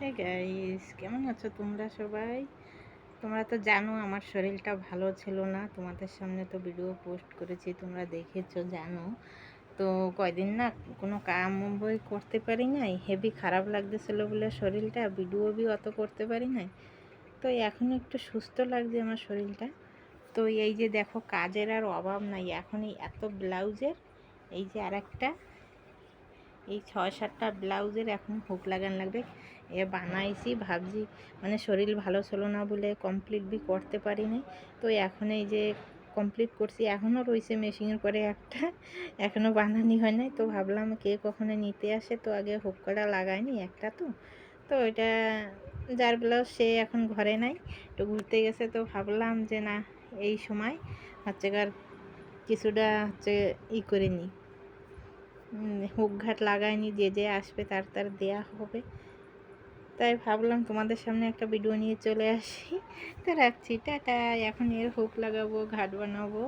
Hey guys, কেমন আছো তোমরা সবাই? তোমরা তো জানো আমার শরীরটা ভালো ছিল না। তোমাদের সামনে তো ভিডিও পোস্ট করেছি, তোমরা দেখেছো, জানো। তো কয়দিন না কোনো কাম বই করতে পারি নাই, হেভি খারাপ লাগতেছিল বলে শরীরটা, ভিডিও বি অত করতে পারি নাই। তো এখন একটু সুস্থ লাগছে আমার শরীরটা। তো এই যে দেখো, কাজের আর অভাব নাই এখন, এই এত ব্লাউজের, এই যে আর একটা, এই 6-7টা ব্লাউজের এখন হুক লাগান লাগবে। এ বানাইছি, ভাবছি মানে শরীর ভালো ছিল না বলে কমপ্লিট বি করতে পারি নাই। তো এখন এই যে কমপ্লিট করছি, এখনও রয়েছে মেশিনের পরে একটা, এখনও বানানি হয় নাই। তো ভাবলাম কে কখনো নিতে আসে, তো আগে হুক করা লাগাইনি একটা। তো তো ওইটা যার ব্লাউজ সে এখন ঘরে নাই, একটু ঘুরতে গেছে। তো ভাবলাম যে না, এই সময় হচ্ছে কার কিছুটা হচ্ছে করে নিই, হুক ঘাট লাগাইনি, যে যে আসবে তার তার দেয়া হবে। তাই ভাবলাম তোমাদের সামনে একটা ভিডিও নিয়ে চলে আসি। তো রাখছি, টাটা। এখন এর হুক লাগাবো, ঘাট বানাবো।